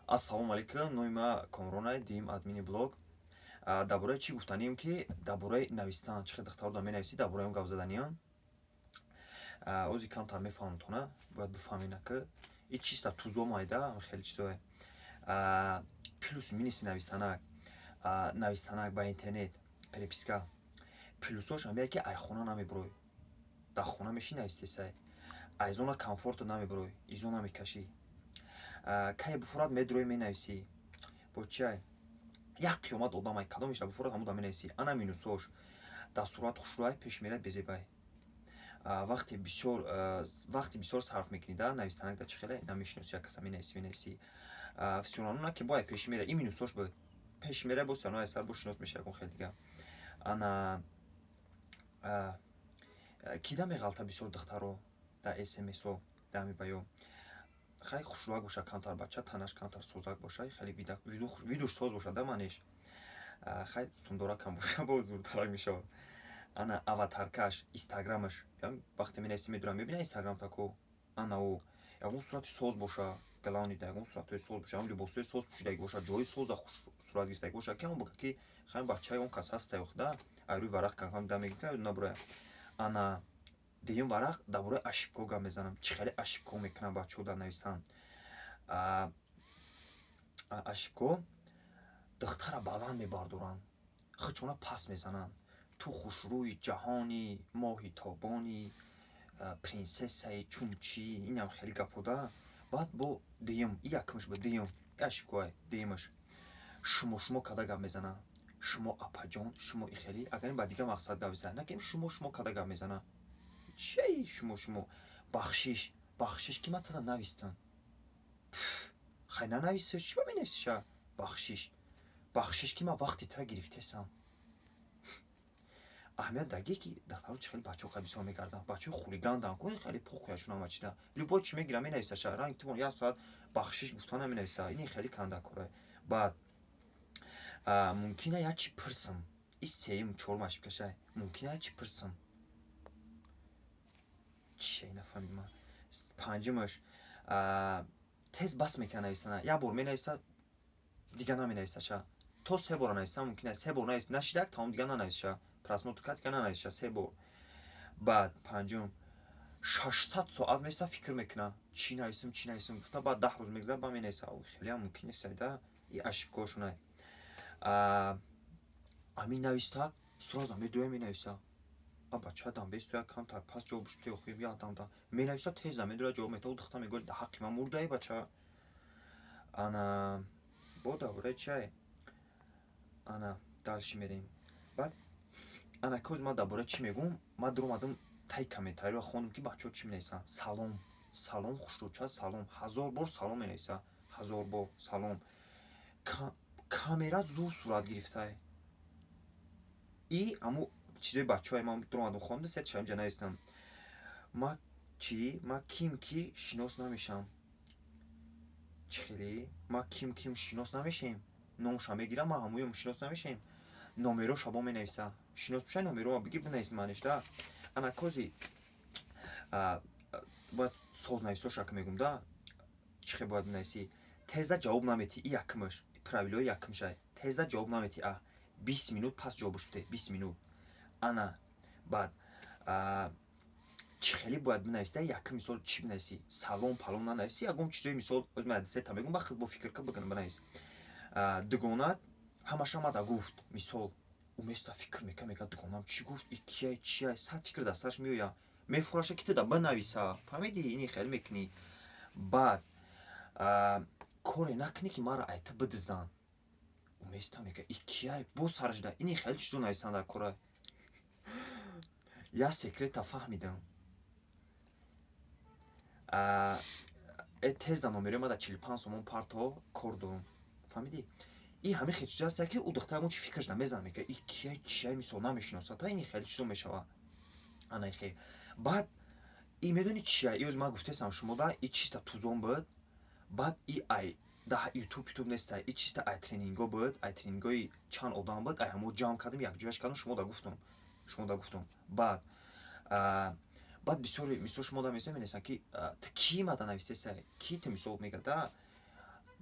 Ассалому алайкум, номи ма Комрона, дим админи блог. Дар бораи чӣ гуфтанем ки дар бораи навистан чӣ духтаро дар менависӣ, дар бораи он гап заданиям. Ози камтар мефаҳмтона, бояд бифаҳмина ки ин чиста тузо майда, хеле чизое. Плюс миниси навистанак, навистанак ба интернет, переписка. Плюсош ҳам ки ай хона намебурой. Дар хона меши навистесай. Ай зона комфорту намебурой, изо намекашӣ. Кай буфурат медурой менависӣ. Бо чай? Як қиёмат одамай кадомеша буфурат ҳамуда менависӣ. Ана минусош. Дар сурат хушрӯай пеш мерад безебай. Вақти бисёр сарф мекунӣ да навистанак да чӣ хеле намешиносӣ як каса менависӣ. Всё ки бо пеш мерад. Ин минусош буд. Пеш мерад бо сиёно сар бо шинос меша ягон хел дига. Ана кида меғалта бисёр духтаро да смсо да мебаё. Хай хушрӯак боша, камтар бача, танаш камтар созак боша, хеле видуш соз боша да манеш. Хай сундоракам боша, бо зурдарак мешавад. Ана аватаркаш, инстаграмаш, вақте менависӣ медурам, мебина инстаграм тако. Ана о ягон сурати соз боша, галаонида ягон суратҳои соз боша, либосҳои соз пӯшидаги боша, ҷои соза сурат гирифтаги боша. Ки ҳамон бука ки хай бачаи он кас ҳастай охда, ай рӯи варақ камкам да мегӯя набурая. Ана дуюм варақ дар бораи ошибко гап мезанам. Чӣ хеле ошибко мекунанд бачаҳо дар навистан. Ошибко духтара баланд мебардоранд, хичона паст мезананд. Ту хушрӯи ҷаҳони моҳи тобони принсессаи чунчӣ, инам хеле гапҳо да. Баъд бо дуюм якмаш бо дуюм ошибкоай дуюмаш шумо када гап мезананд. Шумо апаҷон, шумо ихелӣ, агар ин ба дигар мақсад гап мезанад, на ки шумо када гап мезананд. Чӣ шумо бахшиш ки матада навистан. Хай нанависиш, чӣ ба менависиша? Бахшиш ки ма вақти тра гирифтесам. аҳамият даги ки дахтаро чӣ хеле бачаҳо қай бисёр мегарданд. Бачаҳои хулигандан ки хеле похӯяшона мачида. Любой чӣ мегирад менависаша. Ранг тумон як соат бахшиш гуфтан наменависа. Ин хеле канда кора. Баъд мумкина як чӣ пирсам. Ин сеюм чорум ошибкашай. Мумкина як чӣ пирсам. Чӣ нафаҳмидам. Панҷумаш тез бас мекунад нависана. Як бор менависад, дига наменависаша. То 3 бора нависам мумкина 3 бор навис нашидак тамом дига нанависаша. Просмотр кард дига нанависаша 3 бор. Баъд панҷум 600 соат меса фикр мекунад. Чӣ нависам гуфта баъд 10 рӯз мегзарад ба менависа. Хеле ҳам мумкин нест да. И ошибкошунай. Амин навистак сразу медоя менависа. Бача дамбесту як камтар пас ҷавоб биште охи ядамда. Менависа тез намедура ҷавоб мета. Духта мегӯяд да ҳаққи ман мурдаи бача. Ана бо давраи чай. Ана дальше мерем. Баъд ана коз ман дар бораи чӣ мегум, ман дуромадам таи комментариро хондам ки бачаҳо чӣ менависанд. Салом хушрӯча, салом. 1000 бор салом менависа. 1000 бор салом. Камера зуд сурат гирифтай. И аму чизои бачаҳои ман дуромадам хондам сетша инҷа навистам. Ма ким ки шинос намешам. Чӣ хеле? Ма ким шинос намешем. Номша мегирам, ма ҳамоём шинос намешем. Номероша бо менависа. Шинос бошай номеро бигир бинавис манеш да. Ана кози бояд соз нависоша ки мегум да. Чӣ хеле бояд бинависӣ. Тезда ҷавоб наметӣ. И якмаш. Правилои якмашай. Тезда ҷавоб наметӣ. 20 минут пас ҷавоб биште. 20 минут. Ана баъд чӣ хеле бояд бинависта. Якм мисол чӣ бинависӣ. Салом палом нанависӣ. Ягон чизои мисол озма десета мегум ба хилд бо фикр ка бинавис. Дугонат ҳамаша мада гуфт. Мисол уместа фикр мека дугонам чӣ гуфт? И кияй сад фикр дар сараш меояд. Мефураша ки туда бинависа. Фаҳмидӣ? Ини хеле мекунӣ. Баъд коре накунӣ ки мара айта бидизданд. Уместа мека и кияй бо сараш да. Ини хеле чизо нависанд дар кора. Я секрета фаҳмидам. Тезда номерои мада 45 сомон парто кор дорум. Фаҳмидӣ? И ҳамин хел чизо ҳаст ки у духтар мо чӣ фикраш намезанад мека. И кияй чияй мисол намешиносад. Та ини хеле чизо мешавад. Ана ихе. Баъд и медонӣ чия? И оз ман гуфтесам шумо да и чиста тузон буд. Баъд и ай да ютуб нестай. И чиста ай тренинго буд. Ай тренингои чанд одам буд. Ай ҳамо ҷамъ кардем якҷояш кардем шумо да гуфтум. Баъд бисёр мисол шумо да менависанд ки ки мада нависесай. Ки ту мисол мегӯяд да.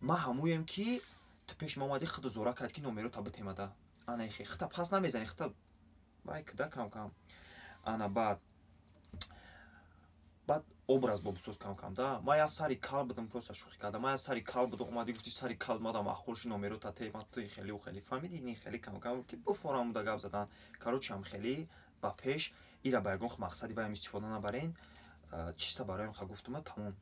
ма ҳамуем ки ту пеш ма омадӣ худо зора кард ки номеро та битемада ана хе хита пас намезани хита бай кда кам кам ана баъд образ бобисоз кам кам да ма як сари кал будам просто шӯхӣ кардам ма як сари кал будам омадӣ гуфтӣ сари кал мада маъқулши номеро та тема туи хелиу хелӣ фаҳмидӣ ини хеле кам кам ки буфорам буда гап задан короче ам хеле ба пеш ира ба ягон мақсади ваям истифода набарен чиста бароям ха гуфтума тамом